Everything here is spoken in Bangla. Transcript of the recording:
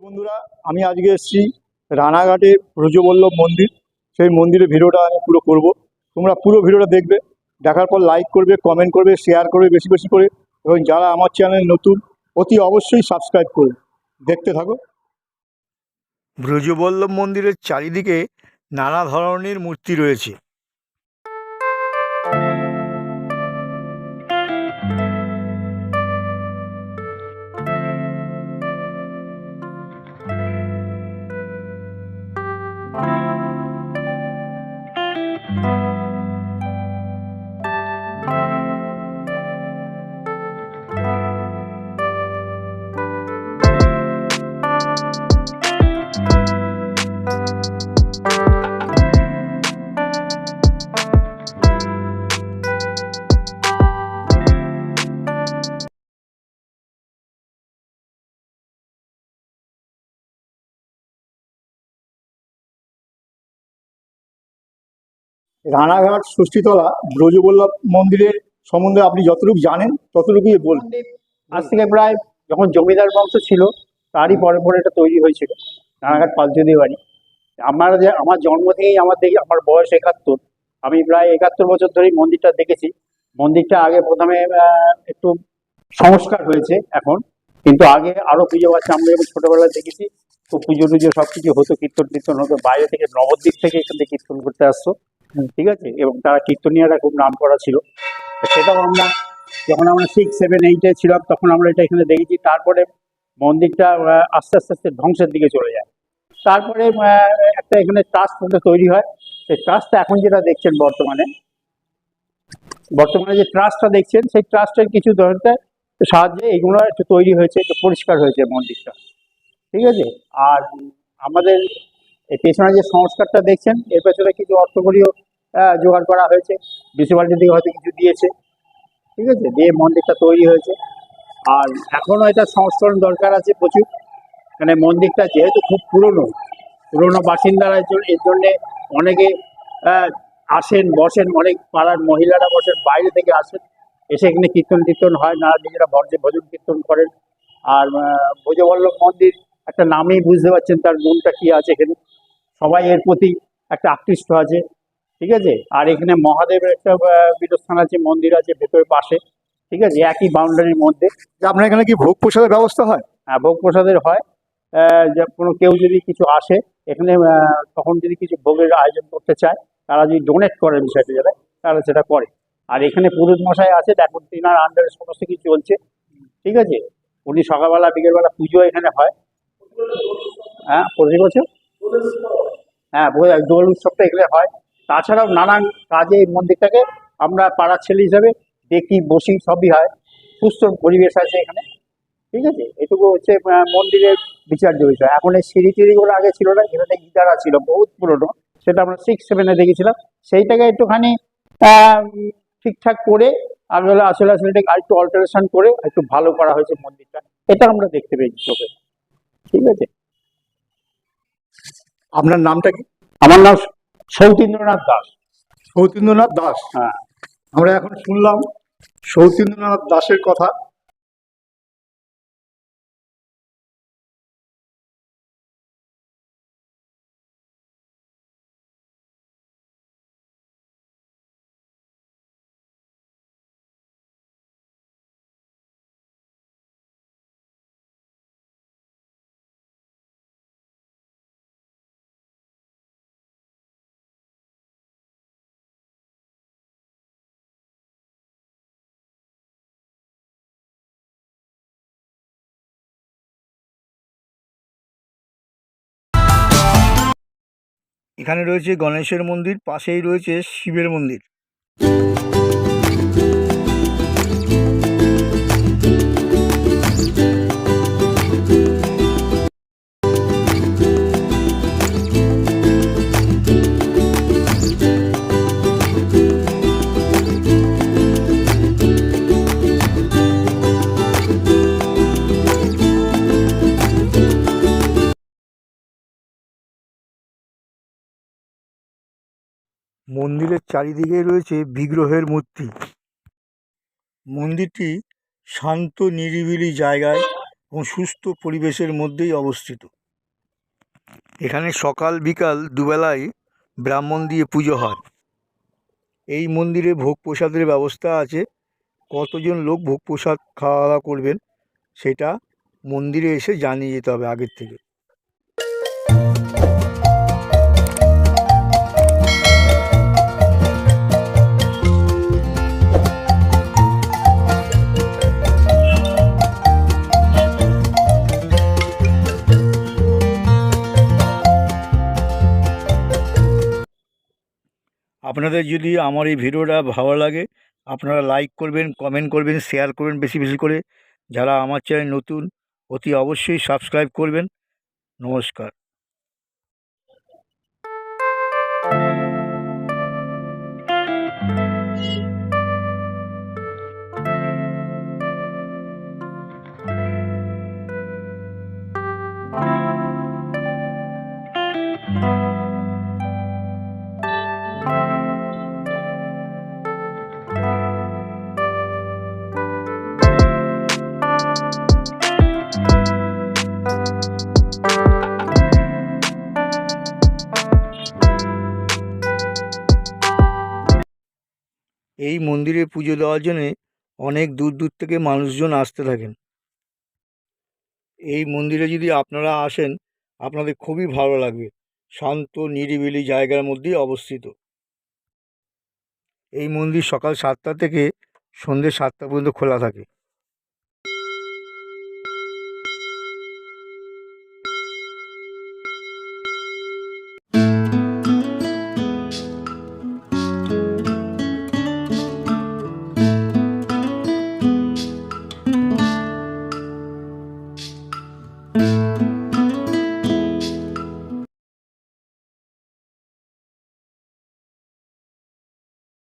বন্ধুরা, আমি আজকে এসেছি রানাঘাটে ব্রজবল্লভ মন্দির। সেই মন্দিরের ভিডিওটা আমি পুরো করব। তোমরা পুরো ভিডিওটা দেখবে, দেখার পর লাইক করবে, কমেন্ট করবে, শেয়ার করবে বেশি বেশি করে, এবং যারা আমার চ্যানেল নতুন অতি অবশ্যই সাবস্ক্রাইব করবে। দেখতে থাকো। ব্রজবল্লভ মন্দিরের চারিদিকে নানা ধরনের মূর্তি রয়েছে। রানাঘাট ষষ্ঠীতলা ব্রজবল্লভ মন্দিরের সম্বন্ধে আপনি যতটুকু জানেন ততটুকুই বলুন। আজ থেকে প্রায় যখন জমিদার বংশ ছিল তারই পরে পরে এটা তৈরি হয়েছিল, রানাঘাট পাঁচজনী বাড়ি। আমার জন্ম থেকেই আমার বয়স 71। আমি প্রায় 71 বছর ধরেই মন্দিরটা দেখেছি। মন্দিরটা আগে প্রথমে একটু সংস্কার হয়েছে এখন, কিন্তু আগে আরো পুজো পাচ্ছে। আমরা যখন ছোটবেলায় দেখেছি তো পুজো টুজো সবকিছু হতো, কীর্তন টীর্তন হতো, বাইরে থেকে নবদ্বীপ থেকে এখান থেকে কীর্তন করতে আসতো, ঠিক আছে। এবং তারা কীর্তনীয়রা খুব নাম করা ছিল। সেটাও আমরা যখন আমরা 6, 7, 8-এ ছিলাম তখন আমরা এটা এখানে দেখেছি। তারপরে মন্দিরটা আস্তে আস্তে আস্তে ধ্বংসের দিকে চলে যায়। তারপরে একটা এখানে ট্রাস্ট তৈরি হয়। সেই ট্রাস্টটা এখন যেটা দেখছেন বর্তমানে যে ট্রাস্টটা দেখছেন, সেই ট্রাস্টের কিছু ধরনের সাহায্যে এগুলো একটু তৈরি হয়েছে, একটু পরিষ্কার হয়েছে মন্দিরটা, ঠিক আছে। আর আমাদের এই পেছনে যে সংস্কারটা দেখছেন এর পেছনে কিছু অর্থকরীয় জোগাড় করা হয়েছে, মিউনিসিপ্যালিটি থেকে হয়তো কিছু দিয়েছে, ঠিক আছে, দিয়ে মন্দিরটা তৈরি হয়েছে। আর এখনো এটা সংস্করণ দরকার আছে প্রচুর। মানে মন্দিরটা যেহেতু খুব পুরনো বাসিন্দারা এর জন্যে অনেকে আসেন, বসেন, অনেক পাড়ার মহিলারা বসেন, বাইরে থেকে আসেন, এসে এখানে কীর্তন টীর্তন হয়, নানা নিজেরা ভজন কীর্তন করেন। আর ব্রজবল্লভ মন্দির একটা নামেই বুঝতে পারছেন তার গুণটা কি আছে। এখানে সবাই এর প্রতি একটা আকৃষ্ট আছে, ঠিক আছে। আর এখানে মহাদেবের একটা পীঠস্থান আছে, মন্দির আছে ভেতরের পাশে, ঠিক আছে, একই বাউন্ডারির মধ্যে। আপনার এখানে কি ভোগ প্রসাদের ব্যবস্থা হয়? হ্যাঁ, ভোগ প্রসাদের হয়। যে কোনো কেউ যদি কিছু আসে এখানে, তখন যদি কিছু ভোগের আয়োজন করতে চায়, তারা যদি ডোনেট করে বিষয়টা যারা, তারা সেটা করে। আর এখানে পুরোহিত মশাই আছে, এখন তিনার আন্ডারে সমস্ত কিছু চলছে, ঠিক আছে। উনি সকালবেলা বিকেলবেলা পুজো এখানে হয়। হ্যাঁ, প্রতি বছর। হ্যাঁ, দোল উৎসবটা এখানে হয়। তাছাড়াও নানান কাজে এই মন্দিরটাকে আমরা পাড়ার ছেলে হিসাবে দেখি, বসি, সবই হয়। সুস্থ পরিবেশ আছে এখানে, ঠিক আছে। এটুকু হচ্ছে মন্দিরের বিচার্য বিষয়। এখন এই সিঁড়ি টিড়িগুলো আগে ছিল না, এখানে ইটারা ছিল বহুত পুরনো, সেটা আমরা 6, 7-এ দেখেছিলাম। সেইটাকে একটুখানি ঠিকঠাক করে আসলে এটাকে আরেকটু অল্টারেশন করে একটু ভালো করা হয়েছে মন্দিরটা, এটা আমরা দেখতে পেয়েছি চোখে, ঠিক আছে। আপনার নামটা কি? আমার নাম সৌতীন্দ্রনাথ দাস। সৌতীন্দ্রনাথ দাস। হ্যাঁ। আমরা এখন শুনলাম সৌতীন্দ্রনাথ দাসের কথা। এখানে রয়েছে গণেশের মন্দির, পাশেই রয়েছে শিবের মন্দির। মন্দিরের চারিদিকে রয়েছে বিগ্রহের মূর্তি। মন্দিরটি শান্ত নিরিবিলি জায়গায় এবং সুস্থ পরিবেশের মধ্যেই অবস্থিত। এখানে সকাল বিকাল দুবেলায় ব্রাহ্মণ দিয়ে পুজো হয়। এই মন্দিরে ভোগ প্রসাদের ব্যবস্থা আছে। কতজন লোক ভোগ প্রসাদ খাওয়া দাওয়া করবেন সেটা মন্দিরে এসে জানিয়ে যেতে হবে আগের থেকে। আপনাদের যদি আমার এই ভিডিওটা ভালো লাগে আপনারা লাইক করবেন, কমেন্ট করবেন, শেয়ার করবেন বেশি বেশি করে। যারা আমার চ্যানেল নতুন অতি অবশ্যই সাবস্ক্রাইব করবেন। নমস্কার। এই মন্দিরে পুজো দেওয়ার জন্যে অনেক দূর দূর থেকে মানুষজন আসতে থাকেন। এই মন্দিরে যদি আপনারা আসেন আপনাদের খুবই ভালো লাগবে। শান্ত নিরিবিলি জায়গার মধ্যেই অবস্থিত। এই মন্দির সকাল 7টা থেকে সন্ধ্যে 7টা পর্যন্ত খোলা থাকে।